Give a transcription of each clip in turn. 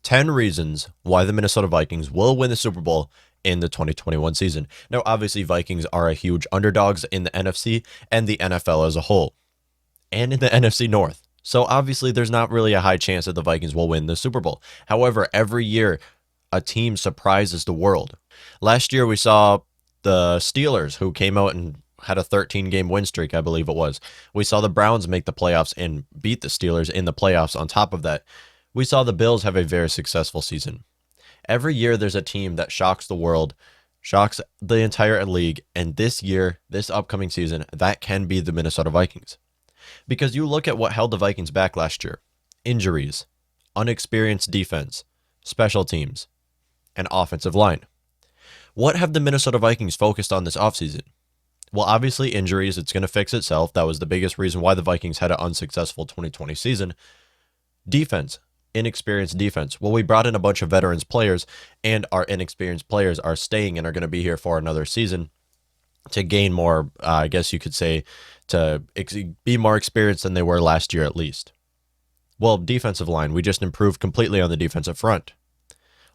10 reasons why the Minnesota Vikings will win the Super Bowl in the 2021 season. Now, obviously, Vikings are a huge underdogs in the NFC and the NFL as a whole, and in the NFC North. So obviously, there's not really a high chance that the Vikings will win the Super Bowl. However, every year, a team surprises the world. Last year, we saw the Steelers, who came out and had a 13-game win streak, I believe it was. We saw the Browns make the playoffs and beat the Steelers in the playoffs. On top of that, we saw the Bills have a very successful season. Every year, there's a team that shocks the world, shocks the entire league, and this year, this upcoming season, that can be the Minnesota Vikings. Because you look at what held the Vikings back last year: injuries, unexperienced defense, special teams, and offensive line. What have the Minnesota Vikings focused on this offseason? Well, obviously injuries, it's going to fix itself. That was the biggest reason why the Vikings had an unsuccessful 2020 season. Defense, inexperienced defense. Well, we brought in a bunch of veterans players, and our inexperienced players are staying and are going to be here for another season to gain more, I guess you could say, to be more experienced than they were last year at least. Well, defensive line, we just improved completely on the defensive front.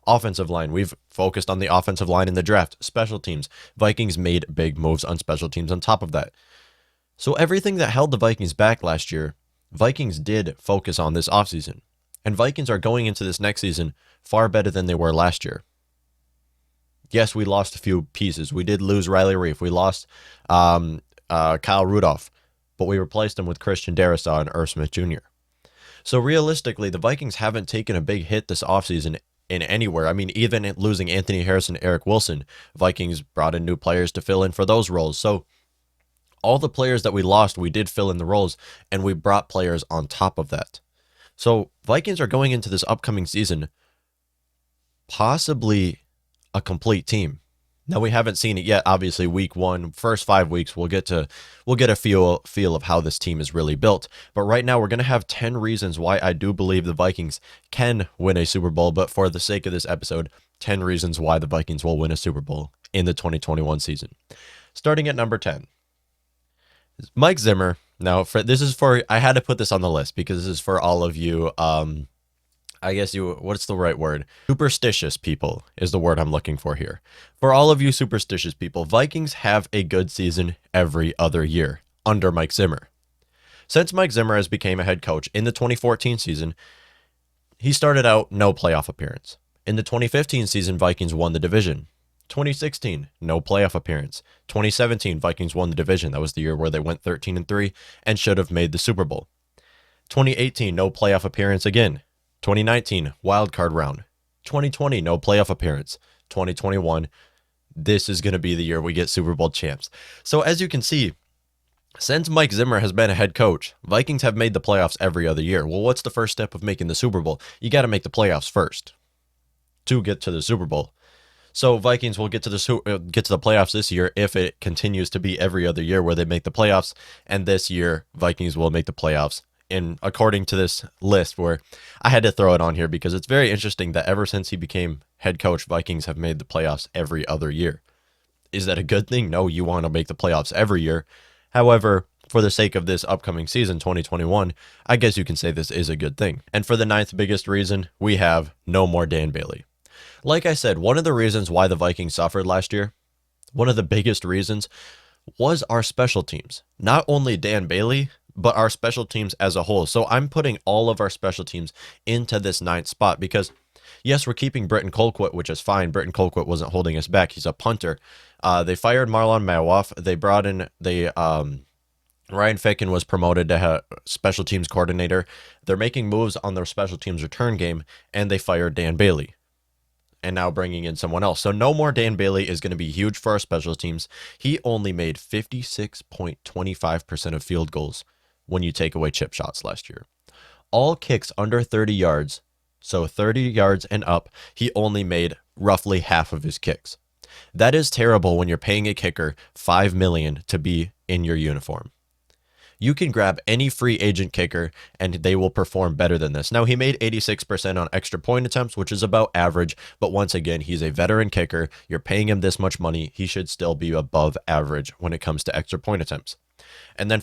Offensive line, we've focused on the offensive line in the draft. Special teams, Vikings made big moves on special teams on top of that. So everything that held the Vikings back last year, Vikings did focus on this offseason. And Vikings are going into this next season far better than they were last year. Yes, we lost a few pieces. We did lose Riley Reef. We lost Kyle Rudolph, but we replaced him with Christian Darrisaw and Irv Smith Jr. So realistically, the Vikings haven't taken a big hit this offseason in anywhere. I mean, even losing Anthony Harrison and Eric Wilson, Vikings brought in new players to fill in for those roles. So all the players that we lost, we did fill in the roles, and we brought players on top of that. So Vikings are going into this upcoming season possibly a complete team. Now, we haven't seen it yet. Obviously, week one, first 5 weeks, we'll get a feel of how this team is really built. But right now, we're going to have 10 reasons why I do believe the Vikings can win a Super Bowl. But for the sake of this episode, 10 reasons why the Vikings will win a Super Bowl in the 2021 season. Starting at number 10, Mike Zimmer. Now, I had to put this on the list because this is for all of you. What's the right word? Superstitious people is the word I'm looking for here. For all of you superstitious people, Vikings have a good season every other year under Mike Zimmer. Since Mike Zimmer has become a head coach in the 2014 season, he started out no playoff appearance. In the 2015 season, Vikings won the division. 2016, no playoff appearance. 2017, Vikings won the division. That was the year where they went 13-3 and should have made the Super Bowl. 2018, no playoff appearance again. 2019, wild card round. 2020, no playoff appearance. 2021, this is going to be the year we get Super Bowl champs. So as you can see, since Mike Zimmer has been a head coach, Vikings have made the playoffs every other year. Well, what's the first step of making the Super Bowl? You got to make the playoffs first to get to the Super Bowl. So Vikings will get to the playoffs this year if it continues to be every other year where they make the playoffs. And this year, Vikings will make the playoffs. And according to this list, where I had to throw it on here because it's very interesting that ever since he became head coach, Vikings have made the playoffs every other year. Is that a good thing? No, you want to make the playoffs every year. However, for the sake of this upcoming season, 2021, I guess you can say this is a good thing. And for the ninth biggest reason, we have no more Dan Bailey. Like I said, one of the reasons why the Vikings suffered last year, one of the biggest reasons, was our special teams. Not only Dan Bailey, but our special teams as a whole. So I'm putting all of our special teams into this ninth spot because, yes, we're keeping Britton Colquitt, which is fine. Britton Colquitt wasn't holding us back. He's a punter. They fired Marlon Mawoff. They brought in Ryan Ficken was promoted to special teams coordinator. They're making moves on their special teams return game, and they fired Dan Bailey. And now bringing in someone else. So no more Dan Bailey is going to be huge for our special teams. He only made 56.25% of field goals when you take away chip shots last year. All kicks under 30 yards, so 30 yards and up, he only made roughly half of his kicks. That is terrible when you're paying a kicker $5 million to be in your uniform. You can grab any free agent kicker and they will perform better than this. Now, he made 86% on extra point attempts, which is about average. But once again, he's a veteran kicker. You're paying him this much money. He should still be above average when it comes to extra point attempts. And then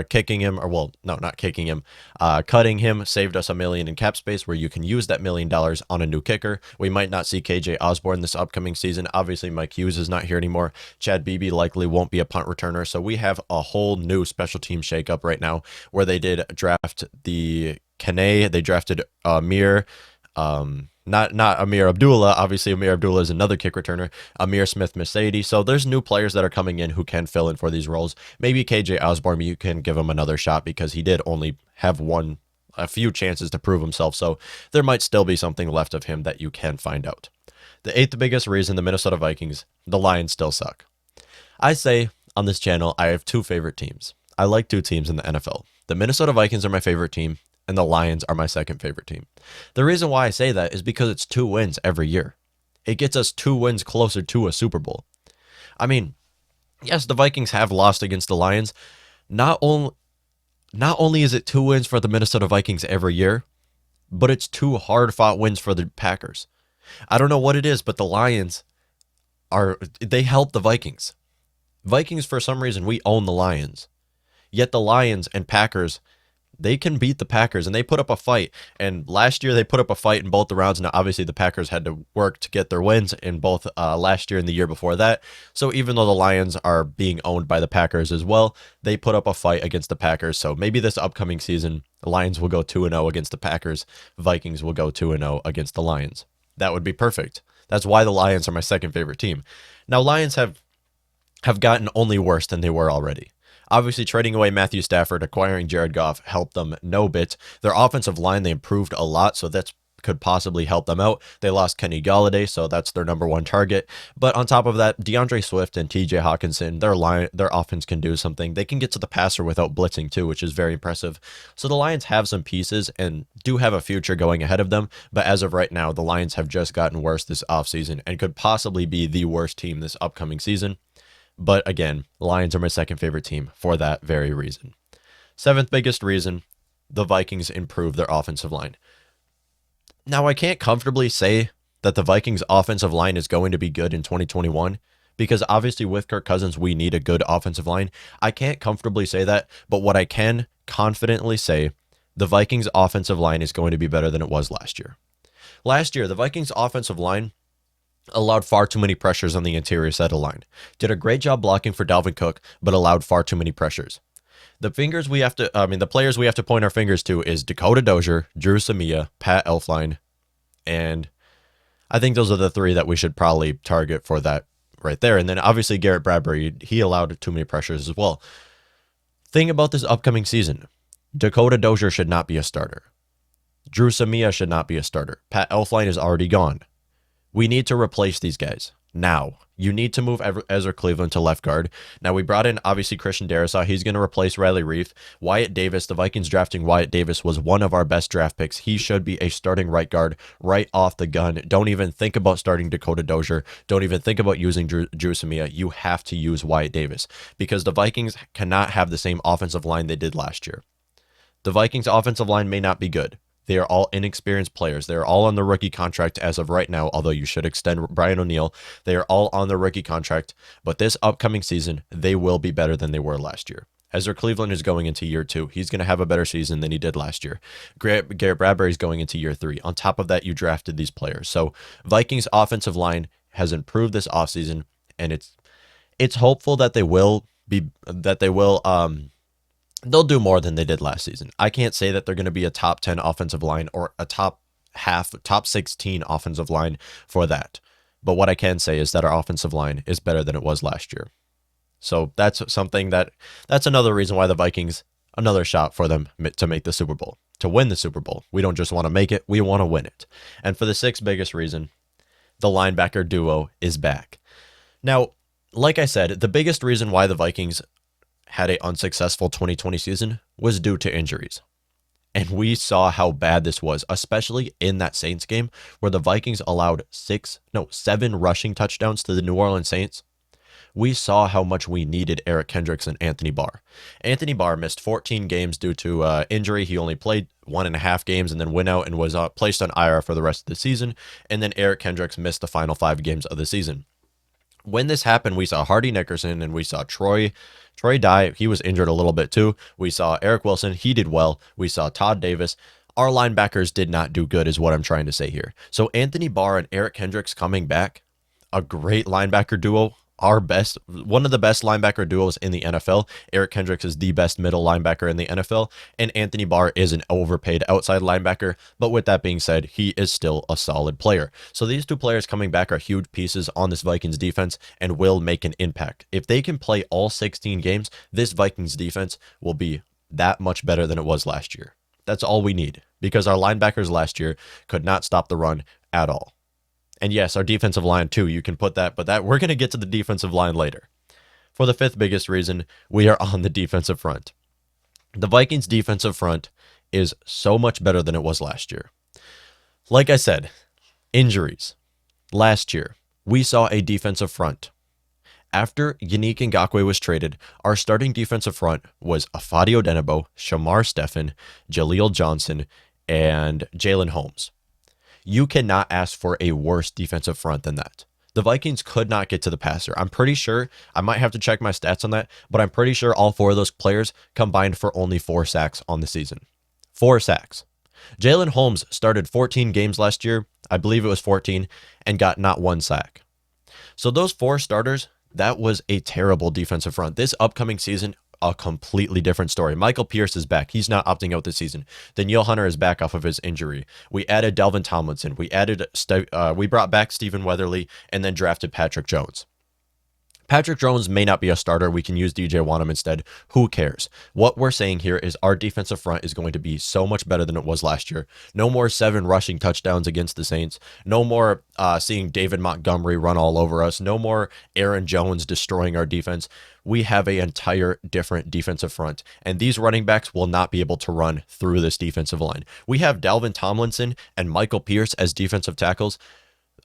kicking him, or well, no, not kicking him, cutting him saved us $1 million in cap space where you can use that $1 million on a new kicker. We might not see KJ Osborne this upcoming season. Obviously, Mike Hughes is not here anymore. Chad Beebe likely won't be a punt returner. So we have a whole new special team shakeup right now where they did draft the Kane. They drafted Amir. Not Amir Abdullah. Obviously, Amir Abdullah is another kick returner. Amir Smith-Mercedes. So there's new players that are coming in who can fill in for these roles. Maybe KJ Osborne, you can give him another shot because he did only have a few chances to prove himself. So there might still be something left of him that you can find out. The eighth biggest reason the Minnesota Vikings, the Lions still suck. I say on this channel, I have two favorite teams. I like two teams in the NFL. The Minnesota Vikings are my favorite team, and the Lions are my second favorite team. The reason why I say that is because it's 2 wins every year. It gets us 2 wins closer to a Super Bowl. I mean, yes, the Vikings have lost against the Lions. Not only is it 2 wins for the Minnesota Vikings every year, but it's 2 hard-fought wins for the Packers. I don't know what it is, but the Lions they help the Vikings. Vikings, for some reason, we own the Lions. Yet the Lions and Packers, they can beat the Packers, and they put up a fight. And last year, they put up a fight in both the rounds. Now, obviously, the Packers had to work to get their wins in both last year and the year before that. So even though the Lions are being owned by the Packers as well, they put up a fight against the Packers. So maybe this upcoming season, the Lions will go 2-0 against the Packers. Vikings will go 2-0 against the Lions. That would be perfect. That's why the Lions are my second favorite team. Now, Lions have gotten only worse than they were already. Obviously, trading away Matthew Stafford, acquiring Jared Goff helped them no bit. Their offensive line, they improved a lot, so that could possibly help them out. They lost Kenny Golladay, so that's their number 1 target. But on top of that, DeAndre Swift and TJ Hawkinson, their offense can do something. They can get to the passer without blitzing too, which is very impressive. So the Lions have some pieces and do have a future going ahead of them. But as of right now, the Lions have just gotten worse this offseason and could possibly be the worst team this upcoming season. But again, Lions are my second favorite team for that very reason. 7th biggest reason, the Vikings improve their offensive line. Now, I can't comfortably say that the Vikings offensive line is going to be good in 2021 because obviously with Kirk Cousins, we need a good offensive line. I can't comfortably say that, but what I can confidently say, the Vikings offensive line is going to be better than it was last year. Last year, the Vikings offensive line allowed far too many pressures on the interior side of the line. Did a great job blocking for Dalvin Cook, but allowed far too many pressures. The players we have to point our fingers to is Dakota Dozier, Drew Samia, Pat Elflein, and I think those are the 3 that we should probably target for that right there. And then obviously Garrett Bradbury, he allowed too many pressures as well. Thing about this upcoming season, Dakota Dozier should not be a starter. Drew Samia should not be a starter. Pat Elflein is already gone. We need to replace these guys now. You need to move Ezra Cleveland to left guard. Now, we brought in, obviously, Christian Darrisaw. He's going to replace Riley Reiff. Wyatt Davis, the Vikings drafting Wyatt Davis was one of our best draft picks. He should be a starting right guard right off the gun. Don't even think about starting Dakota Dozier. Don't even think about using Drew Samia. You have to use Wyatt Davis because the Vikings cannot have the same offensive line they did last year. The Vikings offensive line may not be good. They are all inexperienced players. They are all on the rookie contract as of right now, although you should extend Brian O'Neill. They are all on the rookie contract, but this upcoming season, they will be better than they were last year. Ezra Cleveland is going into year 2. He's going to have a better season than he did last year. Garrett Bradbury is going into year 3. On top of that, you drafted these players. So Vikings offensive line has improved this offseason, and it's hopeful that they'll do more than they did last season. I can't say that they're going to be a top 10 offensive line or a top 16 offensive line for that. But what I can say is that our offensive line is better than it was last year. So that's another reason why the Vikings, another shot for them to make the Super Bowl, to win the Super Bowl. We don't just want to make it, we want to win it. And for the 6th biggest reason, the linebacker duo is back. Now, like I said, the biggest reason why the Vikings had an unsuccessful 2020 season was due to injuries. And we saw how bad this was, especially in that Saints game where the Vikings allowed 7 rushing touchdowns to the New Orleans Saints. We saw how much we needed Eric Kendricks and Anthony Barr. Anthony Barr missed 14 games due to injury. He only played 1.5 games and then went out and was placed on IR for the rest of the season. And then Eric Kendricks missed the final 5 games of the season. When this happened, we saw Hardy Nickerson and we saw Troy Dye. He was injured a little bit too. We saw Eric Wilson. He did well. We saw Todd Davis. Our linebackers did not do good is what I'm trying to say here. So Anthony Barr and Eric Kendricks coming back, a great linebacker duo, one of the best linebacker duos in the NFL. Eric Kendricks is the best middle linebacker in the NFL, and Anthony Barr is an overpaid outside linebacker. But with that being said, he is still a solid player. So these two players coming back are huge pieces on this Vikings defense and will make an impact. If they can play all 16 games, this Vikings defense will be that much better than it was last year. That's all we need, because our linebackers last year could not stop the run at all. And yes, our defensive line too, you can put that, but that we're going to get to the defensive line later. For the fifth biggest reason, we are on the defensive front. The Vikings defensive front is so much better than it was last year. Like I said, injuries. Last year, we saw a defensive front. After Yannick Ngakoue was traded, our starting defensive front was Afadio Denebo, Shamar Stephen, Jaleel Johnson, and Jalen Holmes. You cannot ask for a worse defensive front than that. The Vikings could not get to the passer. I'm pretty sure, I might have to check my stats on that, but I'm pretty sure all four of those players combined for only 4 sacks on the season. 4 sacks. Jalen Holmes started 14 games last year, I believe it was 14, and got not 1 sack. So those 4 starters, that was a terrible defensive front. This upcoming season, a completely different story. Michael Pierce is back. He's not opting out this season. Danielle Hunter is back off of his injury. We added Delvin Tomlinson. We brought back Stephen Weatherly and then drafted Patrick Jones. Patrick Jones may not be a starter. We can use DJ Wanham instead. Who cares? What we're saying here is our defensive front is going to be so much better than it was last year. No more 7 rushing touchdowns against the Saints. No more seeing David Montgomery run all over us. No more Aaron Jones destroying our defense. We have an entire different defensive front, and these running backs will not be able to run through this defensive line. We have Dalvin Tomlinson and Michael Pierce as defensive tackles.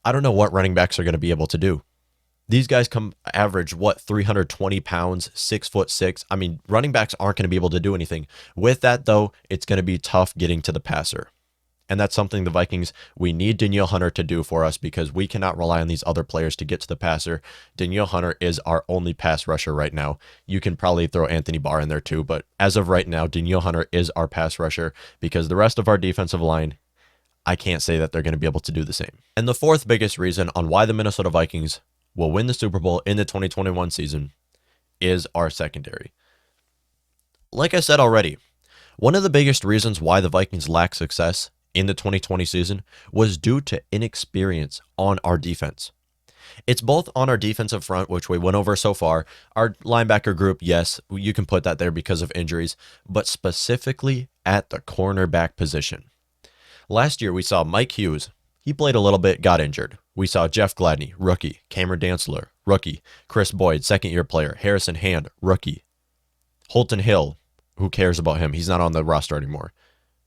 I don't know what running backs are going to be able to do. These guys average, 320 pounds, 6'6". I mean, running backs aren't going to be able to do anything. With that, though, it's going to be tough getting to the passer. And that's something the Vikings, we need Danielle Hunter to do for us, because we cannot rely on these other players to get to the passer. Danielle Hunter is our only pass rusher right now. You can probably throw Anthony Barr in there too, but as of right now, Danielle Hunter is our pass rusher, because the rest of our defensive line, I can't say that they're going to be able to do the same. And the fourth biggest reason on why the Minnesota Vikings will win the Super Bowl in the 2021 season is our secondary. Like I said already, one of the biggest reasons why the Vikings lack success in the 2020 season was due to inexperience on our defense. It's both on our defensive front, which we went over so far. Our linebacker group, yes, you can put that there because of injuries, but specifically at the cornerback position. Last year, we saw Mike Hughes. He played a little bit, got injured. We saw Jeff Gladney, rookie. Cameron Dantzler, rookie. Chris Boyd, second-year player. Harrison Hand, rookie. Holton Hill, who cares about him? He's not on the roster anymore.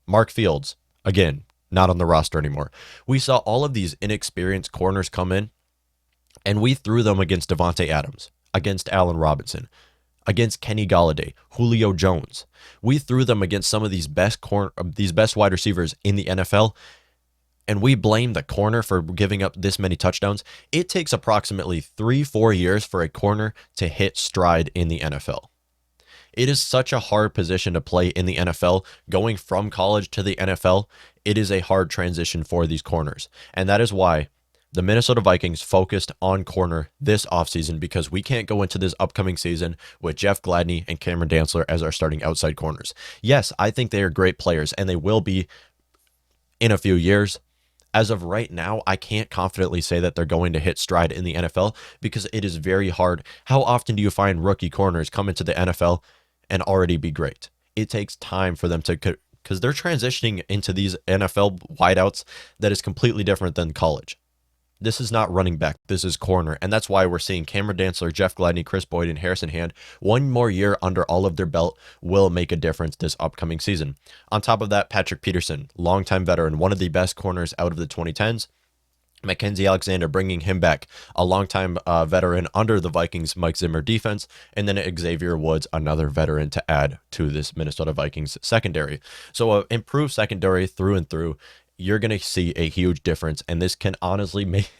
Mark Fields, again, not on the roster anymore. We saw all of these inexperienced corners come in, and we threw them against Devontae Adams, against Allen Robinson, against Kenny Golladay, Julio Jones. We threw them against some of these best wide receivers in the NFL, and we blame the corner for giving up this many touchdowns. It takes approximately 3-4 years for a corner to hit stride in the NFL. It is such a hard position to play in the NFL. Going from college to the NFL, it is a hard transition for these corners. And that is why the Minnesota Vikings focused on corner this offseason, because we can't go into this upcoming season with Jeff Gladney and Cameron Dantzler as our starting outside corners. Yes, I think they are great players, and they will be in a few years. As of right now, I can't confidently say that they're going to hit stride in the NFL, because it is very hard. How often do you find rookie corners come into the NFL and already be great? It takes time for them to, because they're transitioning into these NFL wideouts that is completely different than college. This is not running back. This is corner. And that's why we're seeing Cameron Dantzler, Jeff Gladney, Chris Boyd, and Harrison Hand. One more year under all of their belt will make a difference this upcoming season. On top of that, Patrick Peterson, longtime veteran, one of the best corners out of the 2010s. Mackenzie Alexander, bringing him back, a longtime veteran under the Vikings Mike Zimmer defense, and then Xavier Woods, another veteran to add to this Minnesota Vikings secondary. So improved secondary through and through. You're going to see a huge difference, and this can honestly make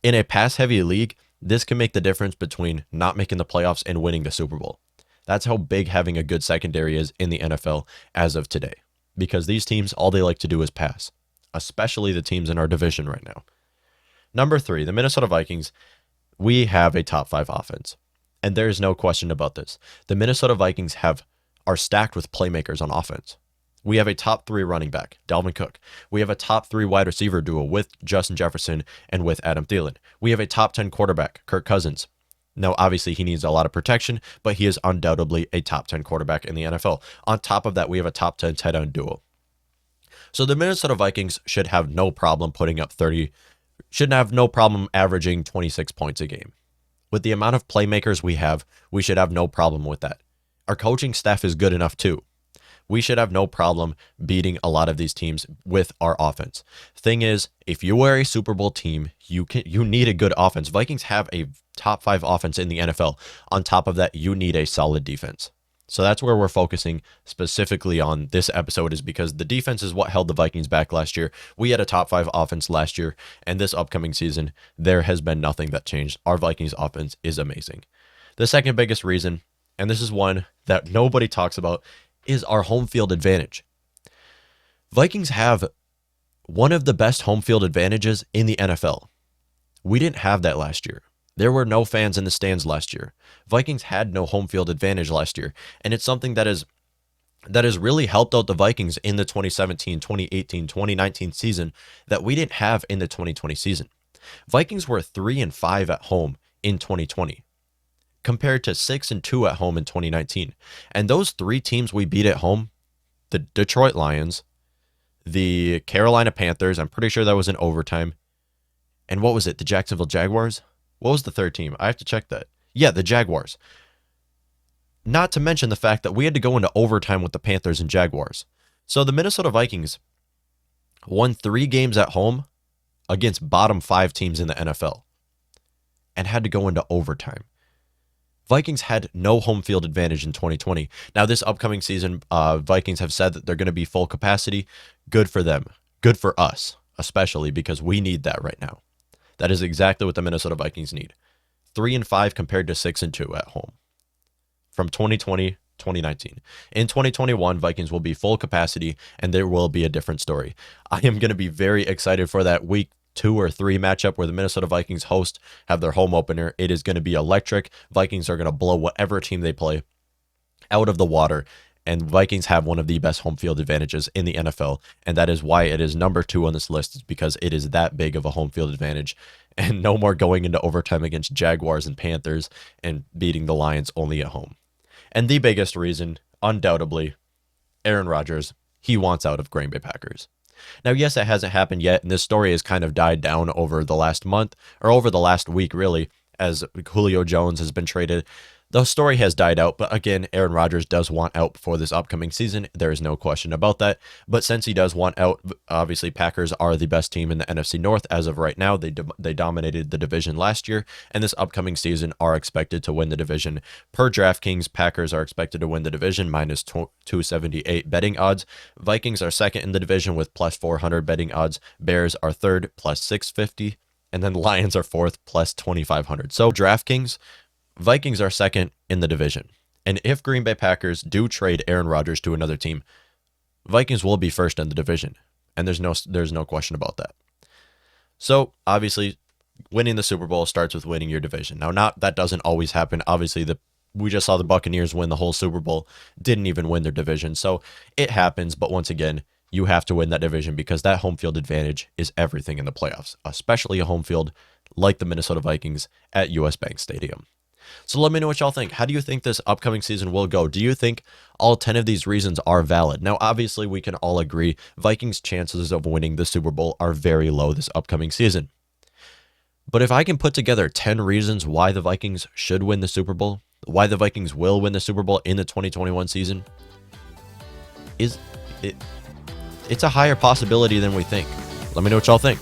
in a pass-heavy league, This can make the difference between not making the playoffs and winning the Super Bowl. That's how big having a good secondary is in the NFL as of today. Because these teams, all they like to do is pass, especially the teams in our division right now. Number 3, the Minnesota Vikings. We have a top 5 offense, and there is no question about this. The Minnesota Vikings are stacked with playmakers on offense. We have a top 3 running back, Dalvin Cook. We have a top 3 wide receiver duo with Justin Jefferson and with Adam Thielen. We have a top 10 quarterback, Kirk Cousins. Now, obviously, he needs a lot of protection, but he is undoubtedly a top 10 quarterback in the NFL. On top of that, we have a top 10 tight end duo. So the Minnesota Vikings should have no problem averaging 26 points a game. With the amount of playmakers we should have no problem with that. Our coaching staff is good enough too. We should have no problem beating a lot of these teams with our offense. Thing is, if you are a Super Bowl team, you need a good offense. Vikings have a top 5 offense in the NFL. On top of that, you need a solid defense. So that's where we're focusing specifically on this episode, is because the defense is what held the Vikings back last year. We had a top 5 offense last year, and this upcoming season, there has been nothing that changed. Our Vikings offense is amazing. The second biggest reason, and this is one that nobody talks about, is our home field advantage. Vikings have one of the best home field advantages in the NFL. We didn't have that last year. There were no fans in the stands last year. Vikings had no home field advantage last year, and it's something that has really helped out the Vikings in the 2017, 2018, 2019 season that we didn't have in the 2020 season. Vikings were 3-5 at home in 2020 compared to 6-2 at home in 2019. And those 3 teams we beat at home, the Detroit Lions, the Carolina Panthers, I'm pretty sure that was in overtime. And what was it? The Jacksonville Jaguars? What was the third team? I have to check that. Yeah, the Jaguars. Not to mention the fact that we had to go into overtime with the Panthers and Jaguars. So the Minnesota Vikings won 3 games at home against bottom 5 teams in the NFL and had to go into overtime. Vikings had no home field advantage in 2020. Now, this upcoming season, Vikings have said that they're going to be full capacity. Good for them. Good for us, especially because we need that right now. That is exactly what the Minnesota Vikings need. 3-5 compared to 6-2 at home from 2020, 2019. In 2021, Vikings will be full capacity, and there will be a different story. I am going to be very excited for that week 2 or 3 matchup where the Minnesota Vikings have their home opener. It is going to be electric. Vikings are going to blow whatever team they play out of the water. And Vikings have one of the best home field advantages in the NFL, and that is why it is number 2 on this list, is because it is that big of a home field advantage, and no more going into overtime against Jaguars and Panthers and beating the Lions only at home. And the biggest reason, undoubtedly, Aaron Rodgers, he wants out of Green Bay Packers. Now, yes, it hasn't happened yet, and this story has kind of died down over the last month, or over the last week, really, as Julio Jones has been traded. The story has died out, but again, Aaron Rodgers does want out before this upcoming season. There is no question about that. But since he does want out, obviously Packers are the best team in the NFC North as of right now. They dominated the division last year, and this upcoming season are expected to win the division. Per DraftKings, Packers are expected to win the division minus 278 betting odds. Vikings are second in the division with plus 400 betting odds. Bears are third, plus 650. And then Lions are fourth, plus 2,500. So DraftKings, Vikings are second in the division. And if Green Bay Packers do trade Aaron Rodgers to another team, Vikings will be first in the division. And there's no question about that. So obviously, winning the Super Bowl starts with winning your division. Now, that doesn't always happen. Obviously, we just saw the Buccaneers win the whole Super Bowl, didn't even win their division. So it happens, but once again, you have to win that division because that home field advantage is everything in the playoffs, especially a home field like the Minnesota Vikings at US Bank Stadium. So let me know what y'all think. How do you think this upcoming season will go? Do you think all 10 of these reasons are valid? Now, obviously, we can all agree Vikings' chances of winning the Super Bowl are very low this upcoming season. But if I can put together 10 reasons why the Vikings should win the Super Bowl, why the Vikings will win the Super Bowl in the 2021 season, it's a higher possibility than we think. Let me know what y'all think.